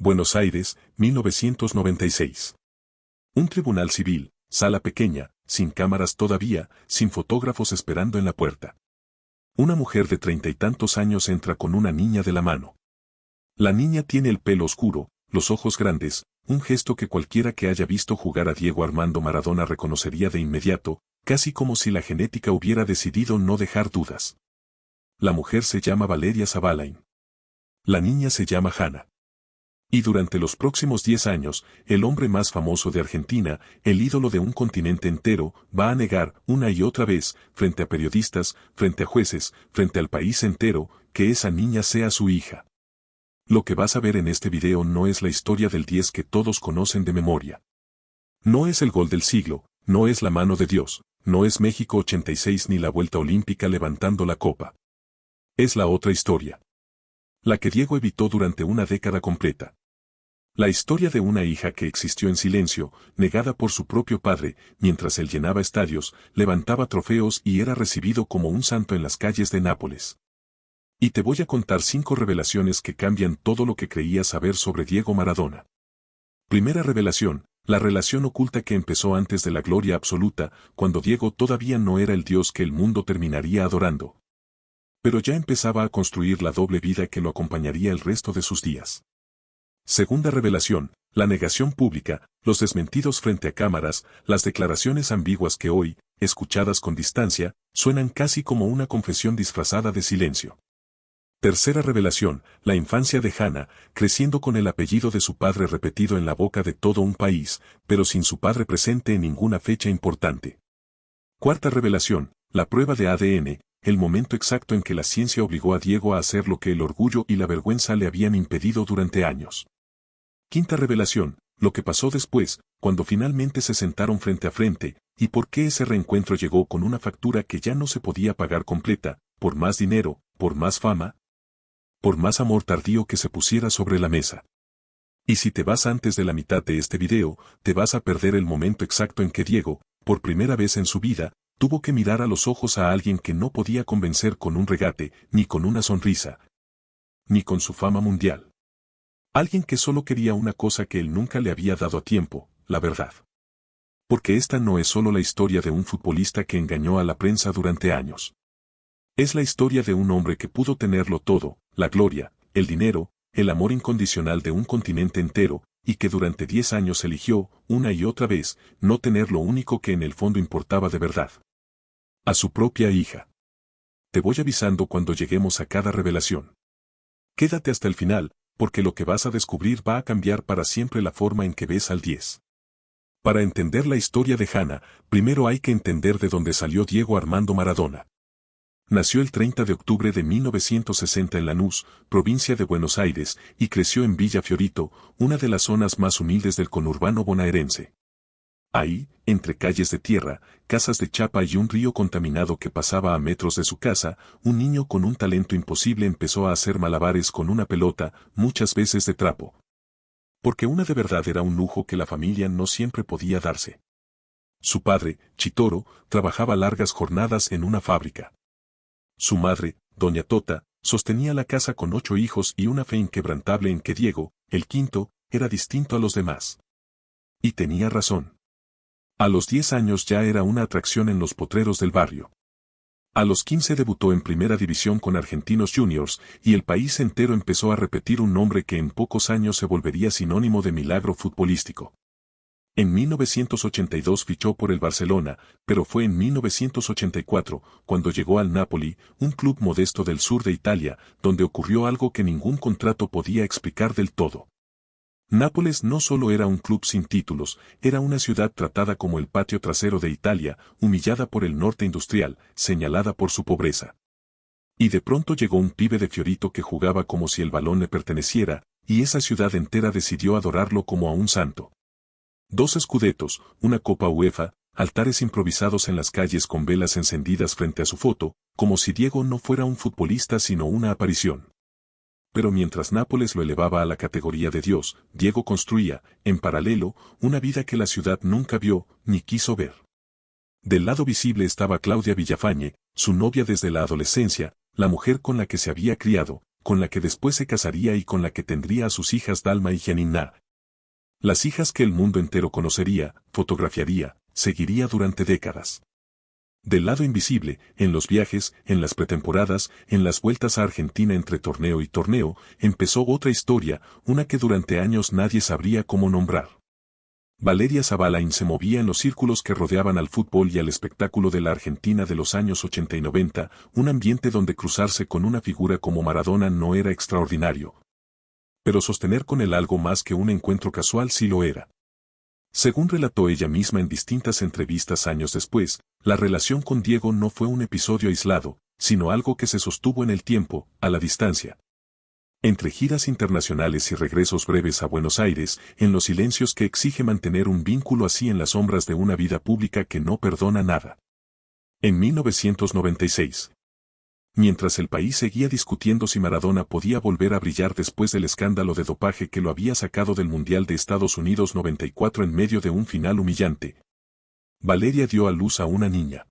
Buenos Aires, 1996. Un tribunal civil, sala pequeña, sin cámaras todavía, sin fotógrafos esperando en la puerta. Una mujer de 30 y tantos años entra con una niña de la mano. La niña tiene el pelo oscuro, los ojos grandes, un gesto que cualquiera que haya visto jugar a Diego Armando Maradona reconocería de inmediato, casi como si la genética hubiera decidido no dejar dudas. La mujer se llama Valeria Zabalain. La niña se llama Hanna. Y durante los próximos 10 años, el hombre más famoso de Argentina, el ídolo de un continente entero, va a negar, una y otra vez, frente a periodistas, frente a jueces, frente al país entero, que esa niña sea su hija. Lo que vas a ver en este video no es la historia del 10 que todos conocen de memoria. No es el gol del siglo, no es la mano de Dios, no es México 86 ni la vuelta olímpica levantando la copa. Es la otra historia. La que Diego evitó durante una década completa. La historia de una hija que existió en silencio, negada por su propio padre, mientras él llenaba estadios, levantaba trofeos y era recibido como un santo en las calles de Nápoles. Y te voy a contar 5 revelaciones que cambian todo lo que creías saber sobre Diego Maradona. Primera revelación, la relación oculta que empezó antes de la gloria absoluta, cuando Diego todavía no era el Dios que el mundo terminaría adorando. Pero ya empezaba a construir la doble vida que lo acompañaría el resto de sus días. Segunda revelación, la negación pública, los desmentidos frente a cámaras, las declaraciones ambiguas que hoy, escuchadas con distancia, suenan casi como una confesión disfrazada de silencio. Tercera revelación, la infancia de Hanna, creciendo con el apellido de su padre repetido en la boca de todo un país, pero sin su padre presente en ninguna fecha importante. Cuarta revelación, la prueba de ADN, el momento exacto en que la ciencia obligó a Diego a hacer lo que el orgullo y la vergüenza le habían impedido durante años. Quinta revelación, lo que pasó después, cuando finalmente se sentaron frente a frente, y por qué ese reencuentro llegó con una factura que ya no se podía pagar completa, por más dinero, por más fama, por más amor tardío que se pusiera sobre la mesa. Y si te vas antes de la mitad de este video, te vas a perder el momento exacto en que Diego, por primera vez en su vida, tuvo que mirar a los ojos a alguien que no podía convencer con un regate, ni con una sonrisa, ni con su fama mundial. Alguien que solo quería una cosa que él nunca le había dado a tiempo, la verdad. Porque esta no es solo la historia de un futbolista que engañó a la prensa durante años. Es la historia de un hombre que pudo tenerlo todo, la gloria, el dinero, el amor incondicional de un continente entero, y que durante 10 años eligió, una y otra vez, no tener lo único que en el fondo importaba de verdad. A su propia hija. Te voy avisando cuando lleguemos a cada revelación. Quédate hasta el final, porque lo que vas a descubrir va a cambiar para siempre la forma en que ves al 10. Para entender la historia de Hanna, primero hay que entender de dónde salió Diego Armando Maradona. Nació el 30 de octubre de 1960 en Lanús, provincia de Buenos Aires, y creció en Villa Fiorito, una de las zonas más humildes del conurbano bonaerense. Ahí, entre calles de tierra, casas de chapa y un río contaminado que pasaba a metros de su casa, un niño con un talento imposible empezó a hacer malabares con una pelota, muchas veces de trapo. Porque una de verdad era un lujo que la familia no siempre podía darse. Su padre, Chitoro, trabajaba largas jornadas en una fábrica. Su madre, doña Tota, sostenía la casa con 8 hijos y una fe inquebrantable en que Diego, el quinto, era distinto a los demás. Y tenía razón. A los 10 años ya era una atracción en los potreros del barrio. A los 15 debutó en Primera División con Argentinos Juniors, y el país entero empezó a repetir un nombre que en pocos años se volvería sinónimo de milagro futbolístico. En 1982 fichó por el Barcelona, pero fue en 1984, cuando llegó al Napoli, un club modesto del sur de Italia, donde ocurrió algo que ningún contrato podía explicar del todo. Nápoles no solo era un club sin títulos, era una ciudad tratada como el patio trasero de Italia, humillada por el norte industrial, señalada por su pobreza. Y de pronto llegó un pibe de Fiorito que jugaba como si el balón le perteneciera, y esa ciudad entera decidió adorarlo como a un santo. 2 scudettos, una Copa UEFA, altares improvisados en las calles con velas encendidas frente a su foto, como si Diego no fuera un futbolista sino una aparición. Pero mientras Nápoles lo elevaba a la categoría de Dios, Diego construía, en paralelo, una vida que la ciudad nunca vio, ni quiso ver. Del lado visible estaba Claudia Villafañe, su novia desde la adolescencia, la mujer con la que se había criado, con la que después se casaría y con la que tendría a sus hijas Dalma y Giannina. Las hijas que el mundo entero conocería, fotografiaría, seguiría durante décadas. Del lado invisible, en los viajes, en las pretemporadas, en las vueltas a Argentina entre torneo y torneo, empezó otra historia, una que durante años nadie sabría cómo nombrar. Valeria Zabalain se movía en los círculos que rodeaban al fútbol y al espectáculo de la Argentina de los años 80 y 90, un ambiente donde cruzarse con una figura como Maradona no era extraordinario. Pero sostener con él algo más que un encuentro casual sí lo era. Según relató ella misma en distintas entrevistas años después, la relación con Diego no fue un episodio aislado, sino algo que se sostuvo en el tiempo, a la distancia. Entre giras internacionales y regresos breves a Buenos Aires, en los silencios que exige mantener un vínculo así en las sombras de una vida pública que no perdona nada. En 1996. Mientras el país seguía discutiendo si Maradona podía volver a brillar después del escándalo de dopaje que lo había sacado del Mundial de Estados Unidos 94 en medio de un final humillante, Valeria dio a luz a una niña.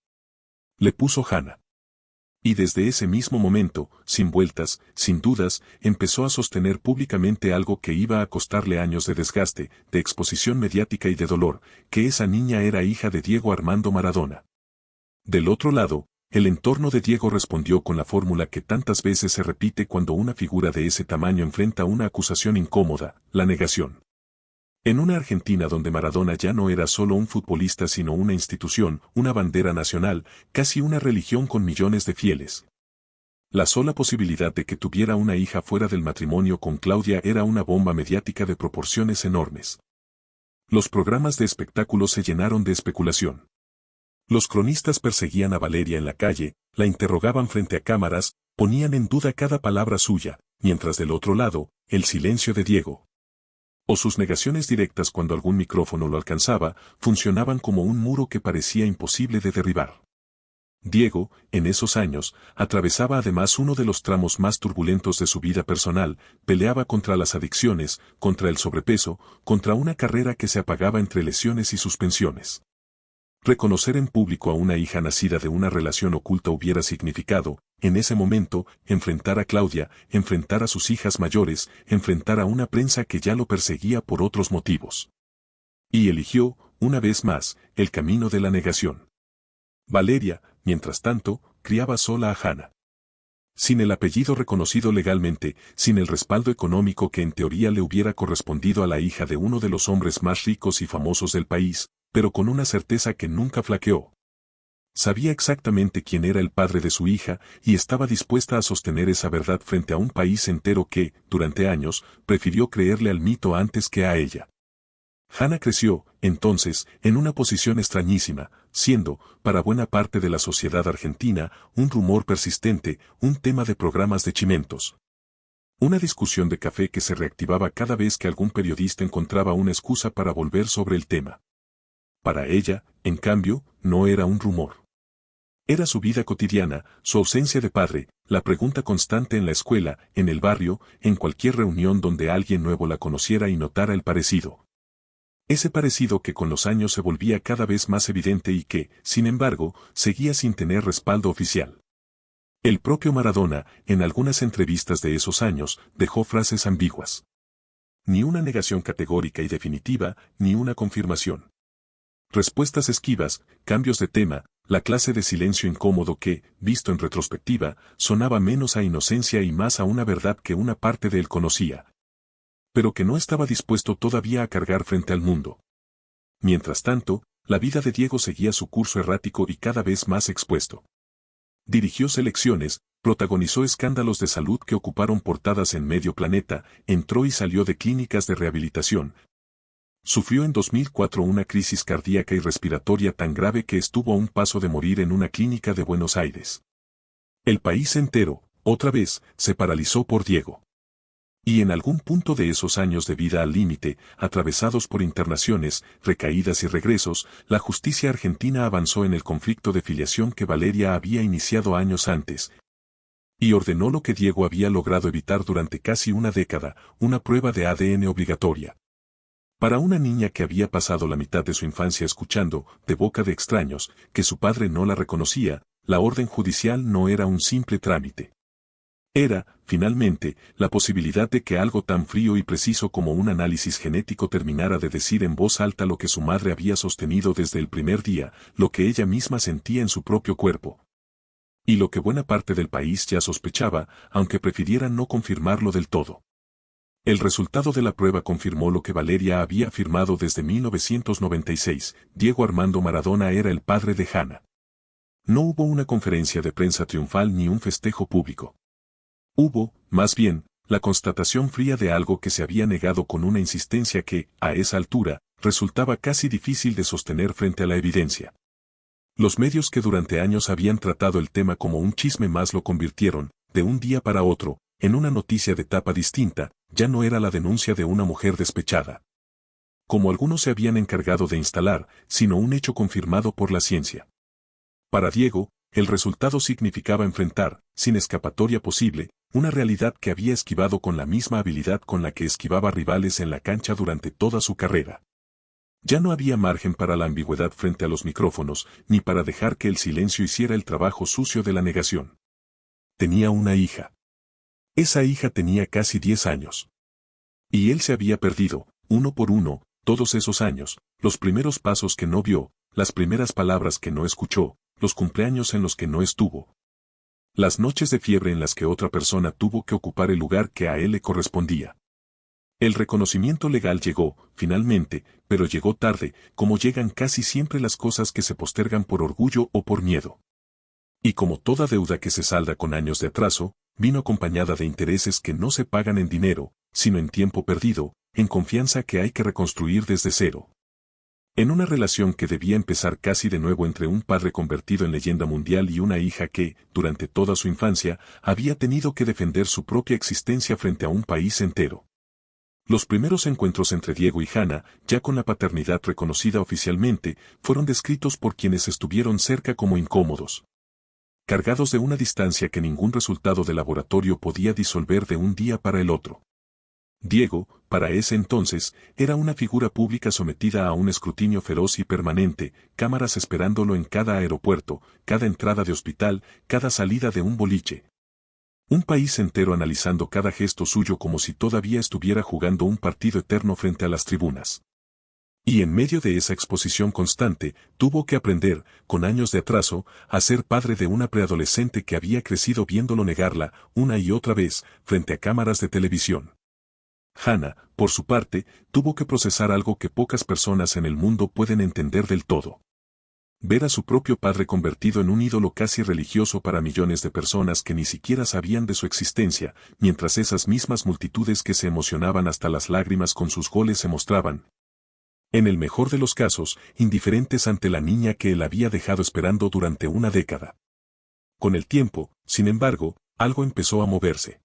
Le puso Hannah. Y desde ese mismo momento, sin vueltas, sin dudas, empezó a sostener públicamente algo que iba a costarle años de desgaste, de exposición mediática y de dolor, que esa niña era hija de Diego Armando Maradona. Del otro lado, el entorno de Diego respondió con la fórmula que tantas veces se repite cuando una figura de ese tamaño enfrenta una acusación incómoda, la negación. En una Argentina donde Maradona ya no era solo un futbolista sino una institución, una bandera nacional, casi una religión con millones de fieles. La sola posibilidad de que tuviera una hija fuera del matrimonio con Claudia era una bomba mediática de proporciones enormes. Los programas de espectáculos se llenaron de especulación. Los cronistas perseguían a Valeria en la calle, la interrogaban frente a cámaras, ponían en duda cada palabra suya, mientras del otro lado, el silencio de Diego, o sus negaciones directas cuando algún micrófono lo alcanzaba, funcionaban como un muro que parecía imposible de derribar. Diego, en esos años, atravesaba además uno de los tramos más turbulentos de su vida personal, peleaba contra las adicciones, contra el sobrepeso, contra una carrera que se apagaba entre lesiones y suspensiones. Reconocer en público a una hija nacida de una relación oculta hubiera significado, en ese momento, enfrentar a Claudia, enfrentar a sus hijas mayores, enfrentar a una prensa que ya lo perseguía por otros motivos. Y eligió, una vez más, el camino de la negación. Valeria, mientras tanto, criaba sola a Hannah. Sin el apellido reconocido legalmente, sin el respaldo económico que en teoría le hubiera correspondido a la hija de uno de los hombres más ricos y famosos del país, pero con una certeza que nunca flaqueó. Sabía exactamente quién era el padre de su hija y estaba dispuesta a sostener esa verdad frente a un país entero que, durante años, prefirió creerle al mito antes que a ella. Hannah creció, entonces, en una posición extrañísima, siendo, para buena parte de la sociedad argentina, un rumor persistente, un tema de programas de chimentos. Una discusión de café que se reactivaba cada vez que algún periodista encontraba una excusa para volver sobre el tema. Para ella, en cambio, no era un rumor. Era su vida cotidiana, su ausencia de padre, la pregunta constante en la escuela, en el barrio, en cualquier reunión donde alguien nuevo la conociera y notara el parecido. Ese parecido que con los años se volvía cada vez más evidente y que, sin embargo, seguía sin tener respaldo oficial. El propio Maradona, en algunas entrevistas de esos años, dejó frases ambiguas. Ni una negación categórica y definitiva, ni una confirmación. Respuestas esquivas, cambios de tema, la clase de silencio incómodo que, visto en retrospectiva, sonaba menos a inocencia y más a una verdad que una parte de él conocía, pero que no estaba dispuesto todavía a cargar frente al mundo. Mientras tanto, la vida de Diego seguía su curso errático y cada vez más expuesto. Dirigió selecciones, protagonizó escándalos de salud que ocuparon portadas en medio planeta, entró y salió de clínicas de rehabilitación. Sufrió en 2004 una crisis cardíaca y respiratoria tan grave que estuvo a un paso de morir en una clínica de Buenos Aires. El país entero, otra vez, se paralizó por Diego. Y en algún punto de esos años de vida al límite, atravesados por internaciones, recaídas y regresos, la justicia argentina avanzó en el conflicto de filiación que Valeria había iniciado años antes. Y ordenó lo que Diego había logrado evitar durante casi una década, una prueba de ADN obligatoria. Para una niña que había pasado la mitad de su infancia escuchando, de boca de extraños, que su padre no la reconocía, la orden judicial no era un simple trámite. Era, finalmente, la posibilidad de que algo tan frío y preciso como un análisis genético terminara de decir en voz alta lo que su madre había sostenido desde el primer día, lo que ella misma sentía en su propio cuerpo. Y lo que buena parte del país ya sospechaba, aunque prefirieran no confirmarlo del todo. El resultado de la prueba confirmó lo que Valeria había afirmado desde 1996, Diego Armando Maradona era el padre de Hannah. No hubo una conferencia de prensa triunfal ni un festejo público. Hubo, más bien, la constatación fría de algo que se había negado con una insistencia que, a esa altura, resultaba casi difícil de sostener frente a la evidencia. Los medios que durante años habían tratado el tema como un chisme más lo convirtieron, de un día para otro, en una noticia de tapa distinta, ya no era la denuncia de una mujer despechada, como algunos se habían encargado de instalar, sino un hecho confirmado por la ciencia. Para Diego, el resultado significaba enfrentar, sin escapatoria posible, una realidad que había esquivado con la misma habilidad con la que esquivaba rivales en la cancha durante toda su carrera. Ya no había margen para la ambigüedad frente a los micrófonos, ni para dejar que el silencio hiciera el trabajo sucio de la negación. Tenía una hija. Esa hija tenía casi 10 años. Y él se había perdido, uno por uno, todos esos años, los primeros pasos que no vio, las primeras palabras que no escuchó, los cumpleaños en los que no estuvo. Las noches de fiebre en las que otra persona tuvo que ocupar el lugar que a él le correspondía. El reconocimiento legal llegó, finalmente, pero llegó tarde, como llegan casi siempre las cosas que se postergan por orgullo o por miedo. Y como toda deuda que se salda con años de atraso, vino acompañada de intereses que no se pagan en dinero, sino en tiempo perdido, en confianza que hay que reconstruir desde cero. En una relación que debía empezar casi de nuevo entre un padre convertido en leyenda mundial y una hija que, durante toda su infancia, había tenido que defender su propia existencia frente a un país entero. Los primeros encuentros entre Diego y Hannah, ya con la paternidad reconocida oficialmente, fueron descritos por quienes estuvieron cerca como incómodos, cargados de una distancia que ningún resultado de laboratorio podía disolver de un día para el otro. Diego, para ese entonces, era una figura pública sometida a un escrutinio feroz y permanente, cámaras esperándolo en cada aeropuerto, cada entrada de hospital, cada salida de un boliche. Un país entero analizando cada gesto suyo como si todavía estuviera jugando un partido eterno frente a las tribunas. Y en medio de esa exposición constante, tuvo que aprender, con años de atraso, a ser padre de una preadolescente que había crecido viéndolo negarla, una y otra vez, frente a cámaras de televisión. Hannah, por su parte, tuvo que procesar algo que pocas personas en el mundo pueden entender del todo. Ver a su propio padre convertido en un ídolo casi religioso para millones de personas que ni siquiera sabían de su existencia, mientras esas mismas multitudes que se emocionaban hasta las lágrimas con sus goles se mostraban, en el mejor de los casos, indiferentes ante la niña que él había dejado esperando durante una década. Con el tiempo, sin embargo, algo empezó a moverse.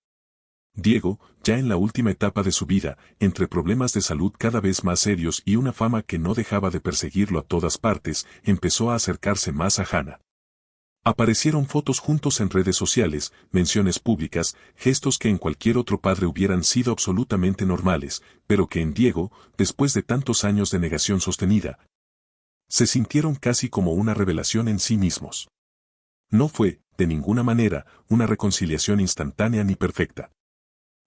Diego, ya en la última etapa de su vida, entre problemas de salud cada vez más serios y una fama que no dejaba de perseguirlo a todas partes, empezó a acercarse más a Hannah. Aparecieron fotos juntos en redes sociales, menciones públicas, gestos que en cualquier otro padre hubieran sido absolutamente normales, pero que en Diego, después de tantos años de negación sostenida, se sintieron casi como una revelación en sí mismos. No fue, de ninguna manera, una reconciliación instantánea ni perfecta.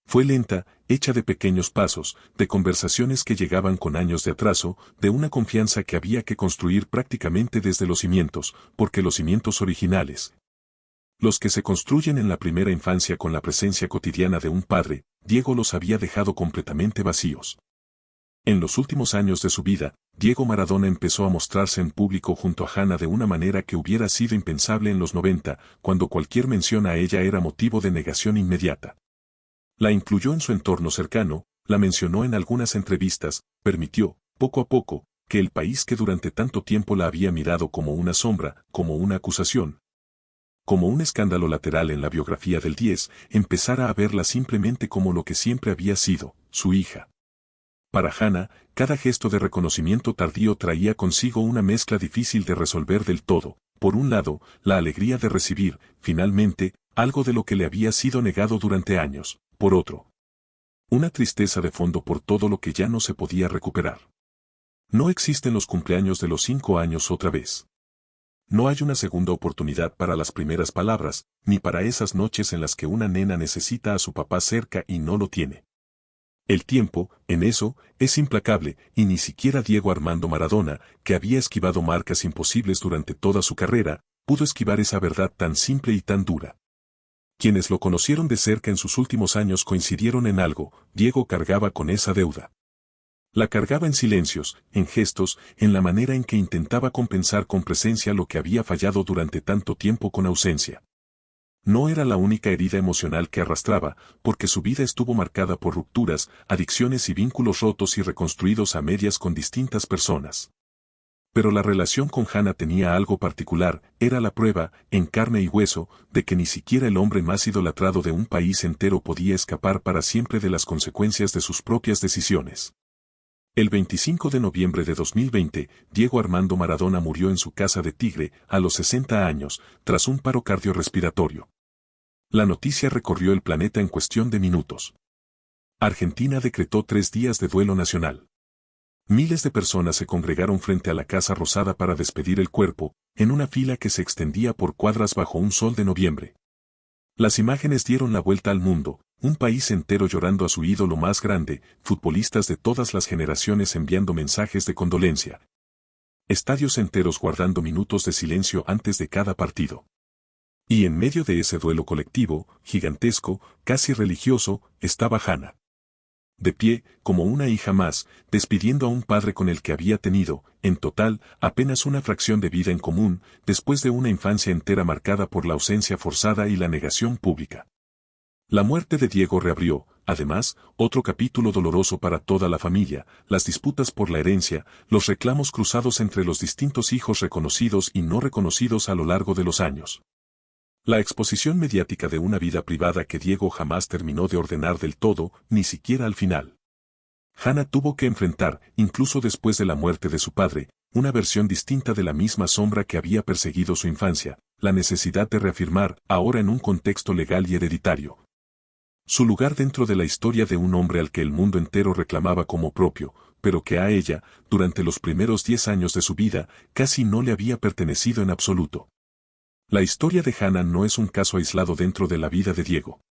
Fue lenta, hecha de pequeños pasos, de conversaciones que llegaban con años de atraso, de una confianza que había que construir prácticamente desde los cimientos, porque los cimientos originales, los que se construyen en la primera infancia con la presencia cotidiana de un padre, Diego los había dejado completamente vacíos. En los últimos años de su vida, Diego Maradona empezó a mostrarse en público junto a Hannah de una manera que hubiera sido impensable en los 90, cuando cualquier mención a ella era motivo de negación inmediata. La incluyó en su entorno cercano, la mencionó en algunas entrevistas, permitió, poco a poco, que el país que durante tanto tiempo la había mirado como una sombra, como una acusación, como un escándalo lateral en la biografía del 10, empezara a verla simplemente como lo que siempre había sido, su hija. Para Hannah, cada gesto de reconocimiento tardío traía consigo una mezcla difícil de resolver del todo. Por un lado, la alegría de recibir, finalmente, algo de lo que le había sido negado durante años. Por otro, una tristeza de fondo por todo lo que ya no se podía recuperar. No existen los cumpleaños de los 5 años otra vez. No hay una segunda oportunidad para las primeras palabras, ni para esas noches en las que una nena necesita a su papá cerca y no lo tiene. El tiempo, en eso, es implacable, y ni siquiera Diego Armando Maradona, que había esquivado marcas imposibles durante toda su carrera, pudo esquivar esa verdad tan simple y tan dura. Quienes lo conocieron de cerca en sus últimos años coincidieron en algo: Diego cargaba con esa deuda. La cargaba en silencios, en gestos, en la manera en que intentaba compensar con presencia lo que había fallado durante tanto tiempo con ausencia. No era la única herida emocional que arrastraba, porque su vida estuvo marcada por rupturas, adicciones y vínculos rotos y reconstruidos a medias con distintas personas. Pero la relación con Hannah tenía algo particular: era la prueba, en carne y hueso, de que ni siquiera el hombre más idolatrado de un país entero podía escapar para siempre de las consecuencias de sus propias decisiones. El 25 de noviembre de 2020, Diego Armando Maradona murió en su casa de Tigre, a los 60 años, tras un paro cardiorrespiratorio. La noticia recorrió el planeta en cuestión de minutos. Argentina decretó 3 días de duelo nacional. Miles de personas se congregaron frente a la Casa Rosada para despedir el cuerpo, en una fila que se extendía por cuadras bajo un sol de noviembre. Las imágenes dieron la vuelta al mundo, un país entero llorando a su ídolo más grande, futbolistas de todas las generaciones enviando mensajes de condolencia. Estadios enteros guardando minutos de silencio antes de cada partido. Y en medio de ese duelo colectivo, gigantesco, casi religioso, estaba Hannah. De pie, como una hija más, despidiendo a un padre con el que había tenido, en total, apenas una fracción de vida en común, después de una infancia entera marcada por la ausencia forzada y la negación pública. La muerte de Diego reabrió, además, otro capítulo doloroso para toda la familia: las disputas por la herencia, los reclamos cruzados entre los distintos hijos reconocidos y no reconocidos a lo largo de los años. La exposición mediática de una vida privada que Diego jamás terminó de ordenar del todo, ni siquiera al final. Hannah tuvo que enfrentar, incluso después de la muerte de su padre, una versión distinta de la misma sombra que había perseguido su infancia: la necesidad de reafirmar, ahora en un contexto legal y hereditario, su lugar dentro de la historia de un hombre al que el mundo entero reclamaba como propio, pero que a ella, durante los primeros 10 años de su vida, casi no le había pertenecido en absoluto. La historia de Hannah no es un caso aislado dentro de la vida de Diego.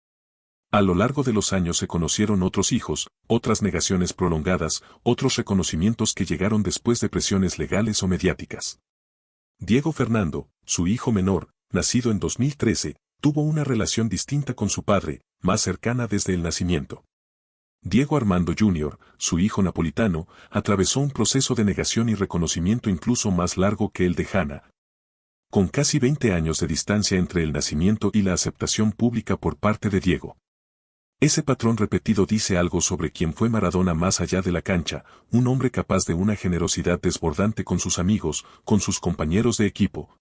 A lo largo de los años se conocieron otros hijos, otras negaciones prolongadas, otros reconocimientos que llegaron después de presiones legales o mediáticas. Diego Fernando, su hijo menor, nacido en 2013, tuvo una relación distinta con su padre, más cercana desde el nacimiento. Diego Armando Jr., su hijo napolitano, atravesó un proceso de negación y reconocimiento incluso más largo que el de Hannah, con casi 20 años de distancia entre el nacimiento y la aceptación pública por parte de Diego. Ese patrón repetido dice algo sobre quién fue Maradona más allá de la cancha: un hombre capaz de una generosidad desbordante con sus amigos, con sus compañeros de equipo,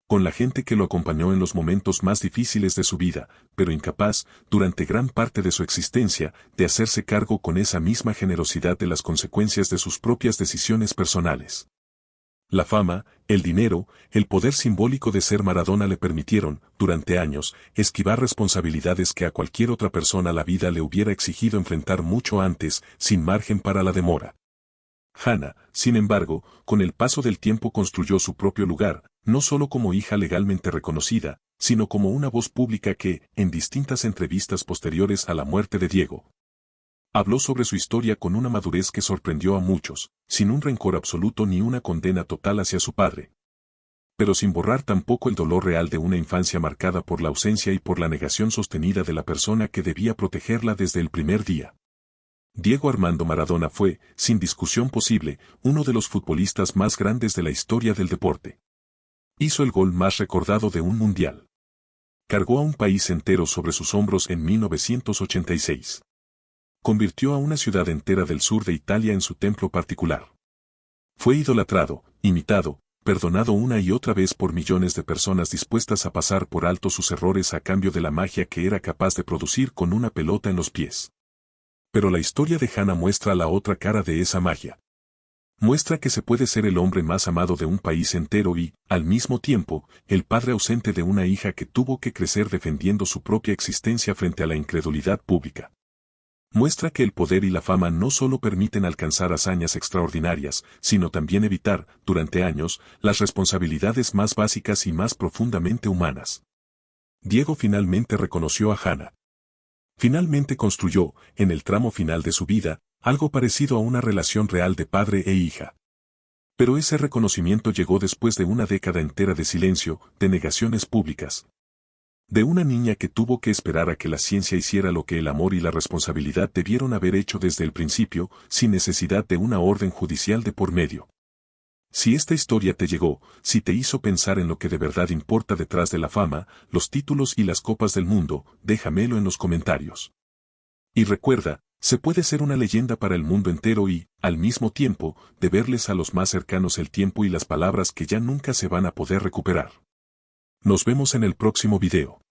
con la gente que lo acompañó en los momentos más difíciles de su vida, pero incapaz, durante gran parte de su existencia, de hacerse cargo con esa misma generosidad de las consecuencias de sus propias decisiones personales. La fama, el dinero, el poder simbólico de ser Maradona le permitieron, durante años, esquivar responsabilidades que a cualquier otra persona la vida le hubiera exigido enfrentar mucho antes, sin margen para la demora. Hannah, sin embargo, con el paso del tiempo construyó su propio lugar, no solo como hija legalmente reconocida, sino como una voz pública que, en distintas entrevistas posteriores a la muerte de Diego, habló sobre su historia con una madurez que sorprendió a muchos, sin un rencor absoluto ni una condena total hacia su padre, pero sin borrar tampoco el dolor real de una infancia marcada por la ausencia y por la negación sostenida de la persona que debía protegerla desde el primer día. Diego Armando Maradona fue, sin discusión posible, uno de los futbolistas más grandes de la historia del deporte. Hizo el gol más recordado de un mundial. Cargó a un país entero sobre sus hombros en 1986. Convirtió a una ciudad entera del sur de Italia en su templo particular. Fue idolatrado, imitado, perdonado una y otra vez por millones de personas dispuestas a pasar por alto sus errores a cambio de la magia que era capaz de producir con una pelota en los pies. Pero la historia de Hannah muestra la otra cara de esa magia. Muestra que se puede ser el hombre más amado de un país entero y, al mismo tiempo, el padre ausente de una hija que tuvo que crecer defendiendo su propia existencia frente a la incredulidad pública. Muestra que el poder y la fama no solo permiten alcanzar hazañas extraordinarias, sino también evitar, durante años, las responsabilidades más básicas y más profundamente humanas. Diego finalmente reconoció a Hannah. Finalmente construyó, en el tramo final de su vida, algo parecido a una relación real de padre e hija. Pero ese reconocimiento llegó después de una década entera de silencio, de negaciones públicas. De una niña que tuvo que esperar a que la ciencia hiciera lo que el amor y la responsabilidad debieron haber hecho desde el principio, sin necesidad de una orden judicial de por medio. Si esta historia te llegó, si te hizo pensar en lo que de verdad importa detrás de la fama, los títulos y las copas del mundo, déjamelo en los comentarios. Y recuerda, se puede ser una leyenda para el mundo entero y, al mismo tiempo, deberles a los más cercanos el tiempo y las palabras que ya nunca se van a poder recuperar. Nos vemos en el próximo video.